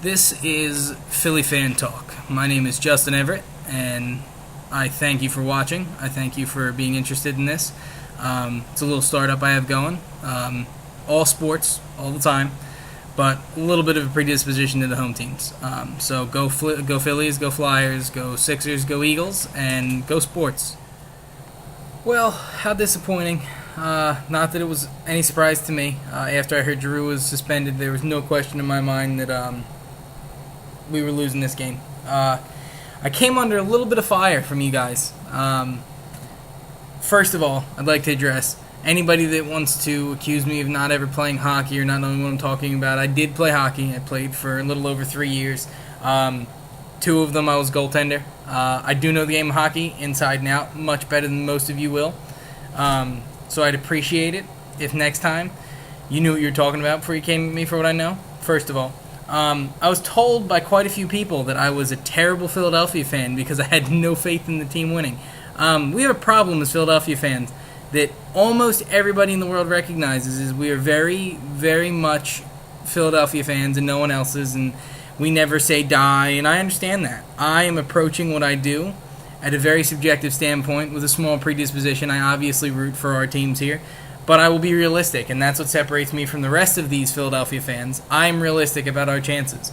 This is Philly Fan Talk. My name is Justin Everett, and I thank you for watching. I thank you for being interested in this. It's a little startup I have going. All sports, all the time, but a little bit of a predisposition to the home teams. So go Phillies, go Flyers, go Sixers, go Eagles, and go sports. Well, how disappointing. Not that it was any surprise to me. After I heard Giroux was suspended, there was no question in my mind that we were losing this game. I came under a little bit of fire from you guys. First of all, I'd like to address anybody that wants to accuse me of not ever playing hockey or not knowing what I'm talking about. I did play hockey. I played for a little over 3 years. 2 of them I was goaltender. I do know the game of hockey inside and out much better than most of you will. So I'd appreciate it if next time you knew what you were talking about before you came at me for what I know. First of all, I was told by quite a few people that I was a terrible Philadelphia fan because I had no faith in the team winning. We have a problem as Philadelphia fans that almost everybody in the world recognizes is we are very, very much Philadelphia fans and no one else's, and we never say die, and I understand that. I am approaching what I do at a very subjective standpoint with a small predisposition. I obviously root for our teams here, but I will be realistic, and that's what separates me from the rest of these Philadelphia fans. I'm realistic about our chances.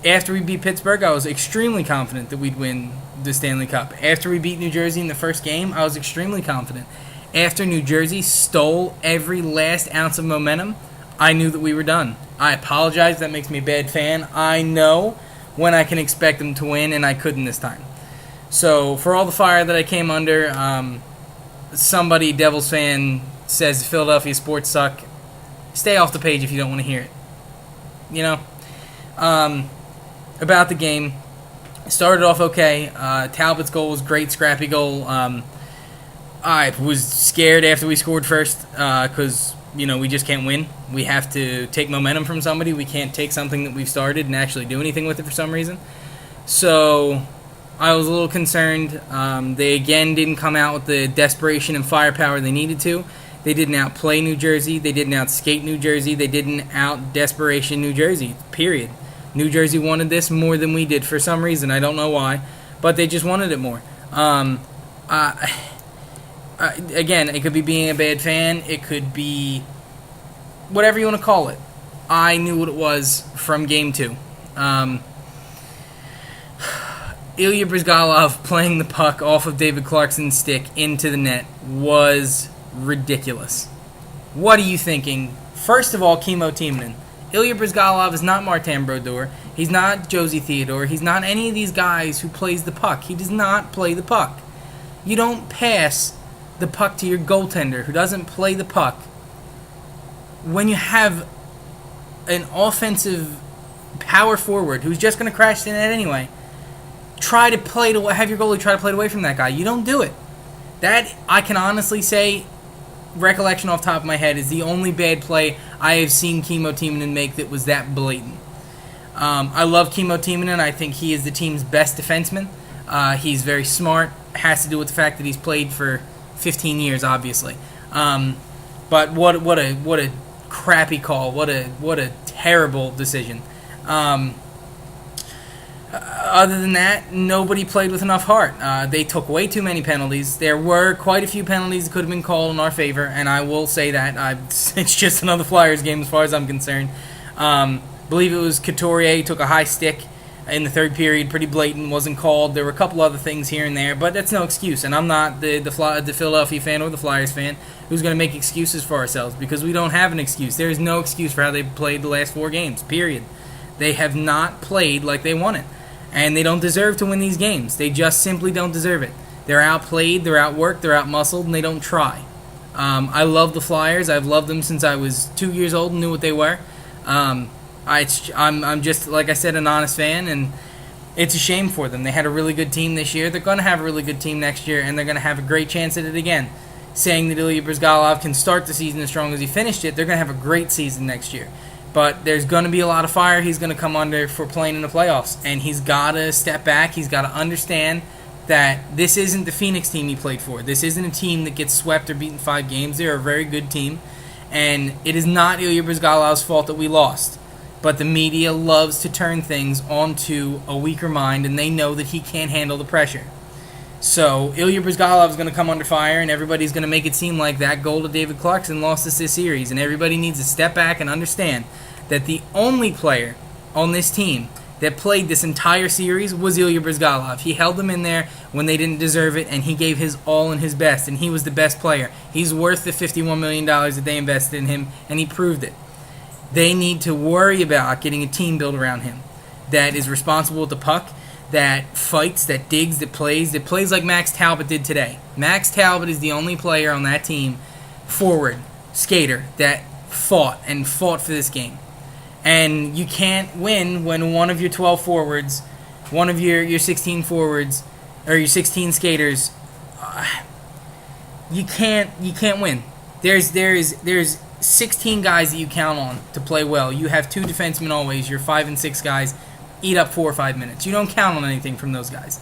After we beat Pittsburgh, I was extremely confident that we'd win the Stanley Cup. After we beat New Jersey in the first game, I was extremely confident. After New Jersey stole every last ounce of momentum, I knew that we were done. I apologize. That makes me a bad fan. I know when I can expect them to win, and I couldn't this time. So for all the fire that I came under, somebody, Devils fan, says Philadelphia sports suck. Stay off the page if you don't want to hear it. You know? About the game, started off okay. Talbot's goal was great, scrappy goal. I was scared after we scored first because, we just can't win. We have to take momentum from somebody. We can't take something that we've started and actually do anything with it for some reason. So I was a little concerned. They again didn't come out with the desperation and firepower they needed to. They didn't outplay New Jersey. They didn't outskate New Jersey. They didn't out-desperation New Jersey, period. New Jersey wanted this more than we did for some reason. I don't know why, but they just wanted it more. Again, it could be being a bad fan. It could be whatever you want to call it. I knew what it was from Game 2. Ilya Bryzgalov playing the puck off of David Clarkson's stick into the net was ridiculous. What are you thinking? First of all, Kimmo Timonen. Ilya Bryzgalov is not Martin Brodeur. He's not Josie Theodore. He's not any of these guys who plays the puck. He does not play the puck. You don't pass the puck to your goaltender who doesn't play the puck when you have an offensive power forward who's just going to crash the net anyway. Have your goalie try to play it away from that guy. You don't do it. That, I can honestly say, recollection off the top of my head, is the only bad play I have seen Kimmo Timonen make that was that blatant. I love Kimmo Timonen. I think he is the team's best defenseman. He's very smart. Has to do with the fact that he's played for 15 years, obviously. But what a crappy call. What a terrible decision. Other than that, nobody played with enough heart. They took way too many penalties. There were quite a few penalties that could have been called in our favor, and I will say that. It's just another Flyers game as far as I'm concerned. Believe it was Couturier took a high stick in the third period, pretty blatant, wasn't called. There were a couple other things here and there, but that's no excuse. And I'm not the Philadelphia fan or the Flyers fan who's going to make excuses for ourselves because we don't have an excuse. There is no excuse for how they played the last 4 games, period. They have not played like they wanted. And they don't deserve to win these games. They just simply don't deserve it. They're outplayed, they're outworked, they're outmuscled, and they don't try. I love the Flyers. I've loved them since I was 2 years old and knew what they were. I'm just, like I said, an honest fan, and it's a shame for them. They had a really good team this year. They're going to have a really good team next year, and they're going to have a great chance at it again. Saying that Ilya Bryzgalov can start the season as strong as he finished it, they're going to have a great season next year. But there's going to be a lot of fire he's going to come under for playing in the playoffs. And he's got to step back. He's got to understand that this isn't the Phoenix team he played for. This isn't a team that gets swept or beaten 5 games. They're a very good team. And it is not Ilya Bryzgalov's fault that we lost. But the media loves to turn things onto a weaker mind, and they know that he can't handle the pressure. So Ilya Bryzgalov is going to come under fire, and everybody's going to make it seem like that goal to David Clarkson lost us this series. And everybody needs to step back and understand that the only player on this team that played this entire series was Ilya Bryzgalov. He held them in there when they didn't deserve it, and he gave his all and his best, and he was the best player. He's worth the $51 million that they invested in him, and he proved it. They need to worry about getting a team built around him that is responsible with the puck, that fights, that digs, that plays like Max Talbot did today. Max Talbot is the only player on that team, forward, skater, that fought for this game. And you can't win when one of your 12 forwards, one of your 16 forwards, or your 16 skaters, you can't win. There's 16 guys that you count on to play well. You have 2 defensemen always. Your 5 and 6 guys eat up 4 or 5 minutes. You don't count on anything from those guys.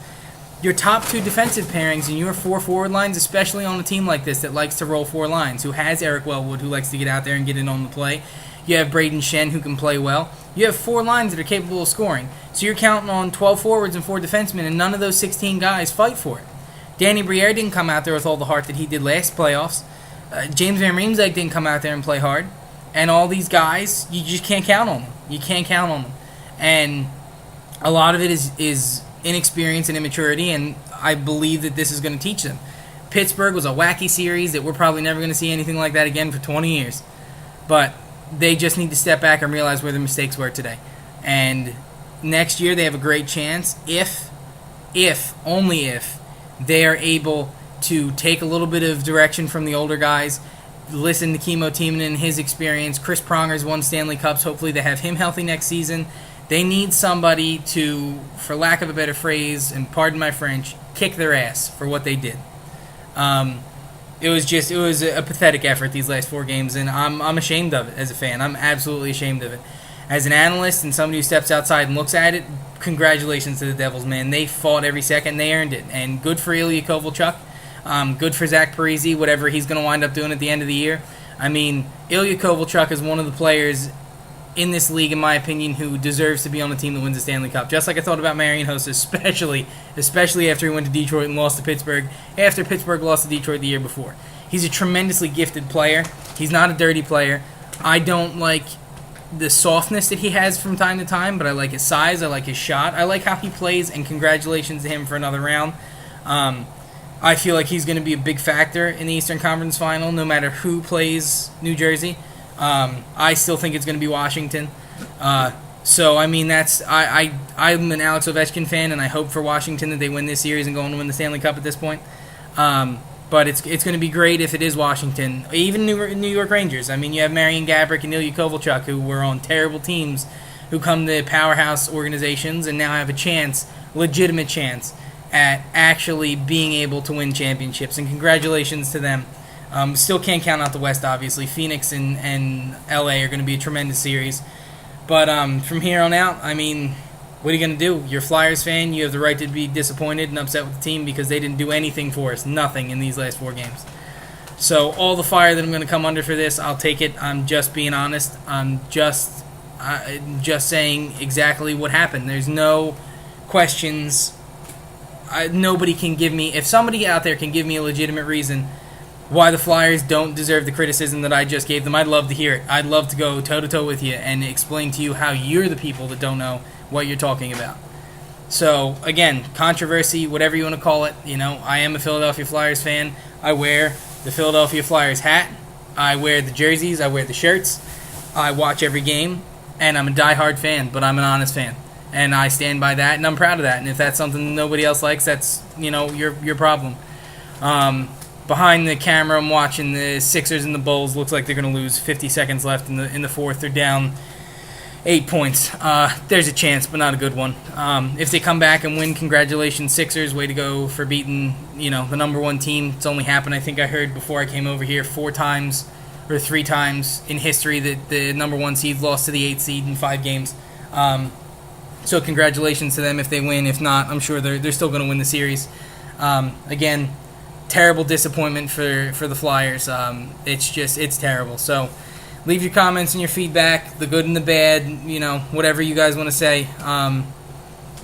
Your top 2 defensive pairings and your 4 forward lines, especially on a team like this that likes to roll 4 lines, who has Eric Wellwood, who likes to get out there and get in on the play. You have Braden Shen, who can play well. You have 4 lines that are capable of scoring. So you're counting on 12 forwards and 4 defensemen, and none of those 16 guys fight for it. Danny Briere didn't come out there with all the heart that he did last playoffs. James Van Riemsdyk didn't come out there and play hard. And all these guys, you just can't count on them. You can't count on them. And a lot of it is inexperience and immaturity, and I believe that this is going to teach them. Pittsburgh was a wacky series that we're probably never going to see anything like that again for 20 years. But they just need to step back and realize where their mistakes were today. And next year they have a great chance if, only if, they are able to take a little bit of direction from the older guys, listen to Kimmo Timonen and his experience. Chris Pronger's won Stanley Cups. Hopefully they have him healthy next season. They need somebody to, for lack of a better phrase, and pardon my French, kick their ass for what they did. It was a pathetic effort these last 4 games, and I'm ashamed of it as a fan. I'm absolutely ashamed of it. As an analyst and somebody who steps outside and looks at it, congratulations to the Devils, man. They fought every second. They earned it. And good for Ilya Kovalchuk. Good for Zach Parise, whatever he's going to wind up doing at the end of the year. I mean, Ilya Kovalchuk is one of the players in this league, in my opinion, who deserves to be on a team that wins the Stanley Cup. Just like I thought about Marian Hossa, especially after he went to Detroit and lost to Pittsburgh, after Pittsburgh lost to Detroit the year before. He's a tremendously gifted player. He's not a dirty player. I don't like the softness that he has from time to time, but I like his size, I like his shot, I like how he plays, and congratulations to him for another round. I feel like he's going to be a big factor in the Eastern Conference Final, no matter who plays New Jersey. I still think it's going to be Washington. So, I mean, I'm an Alex Ovechkin fan, and I hope for Washington that they win this series and go on to win the Stanley Cup at this point. But it's going to be great if it is Washington. Even New York Rangers. I mean, you have Marian Gaborik and Ilya Kovalchuk, who were on terrible teams, who come to powerhouse organizations and now have a chance, legitimate chance, at actually being able to win championships. And congratulations to them. Still can't count out the West, obviously. Phoenix and LA are going to be a tremendous series. But from here on out, I mean, what are you going to do? You're a Flyers fan. You have the right to be disappointed and upset with the team because they didn't do anything for us. Nothing in these last 4 games. So all the fire that I'm going to come under for this, I'll take it. I'm just being honest. I'm just saying exactly what happened. There's no questions. Nobody can give me... If somebody out there can give me a legitimate reason why the Flyers don't deserve the criticism that I just gave them, I'd love to hear it. I'd love to go toe-to-toe with you and explain to you how you're the people that don't know what you're talking about. So, again, controversy, whatever you want to call it. You know, I am a Philadelphia Flyers fan. I wear the Philadelphia Flyers hat. I wear the jerseys. I wear the shirts. I watch every game. And I'm a diehard fan, but I'm an honest fan. And I stand by that, and I'm proud of that. And if that's something nobody else likes, that's, you know, your problem. Behind the camera, I'm watching the Sixers and the Bulls. Looks like they're going to lose 50 seconds left in the fourth. They're down 8 points. There's a chance, but not a good one. If they come back and win, congratulations, Sixers. Way to go for beating, you know, the number 1 team. It's only happened, I think I heard before I came over here, 4 times or 3 times in history that the number 1 seed lost to the 8th seed in 5 games. So congratulations to them if they win. If not, I'm sure they're still going to win the series. Again, terrible disappointment for the Flyers. It's terrible. So leave your comments and your feedback, the good and the bad, whatever you guys want to say.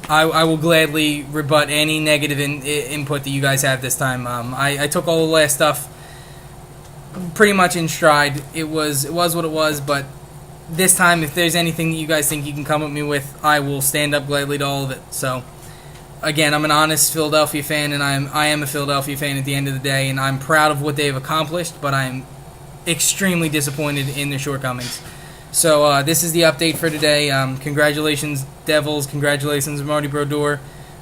I will gladly rebut any negative input that you guys have this time. I took all the last stuff pretty much in stride. It was what it was, but this time, if there's anything that you guys think you can come at me with, I will stand up gladly to all of it. So, again, I'm an honest Philadelphia fan, and I am a Philadelphia fan at the end of the day, and I'm proud of what they've accomplished, but I'm extremely disappointed in their shortcomings. So this is the update for today. Congratulations, Devils. Congratulations, Marty Brodeur.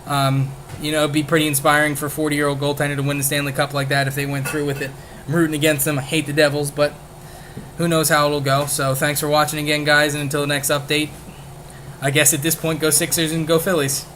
It'd be pretty inspiring for a 40-year-old goaltender to win the Stanley Cup like that if they went through with it. I'm rooting against them. I hate the Devils, but who knows how it'll go. So thanks for watching again, guys, and until the next update, I guess at this point, go Sixers and go Phillies.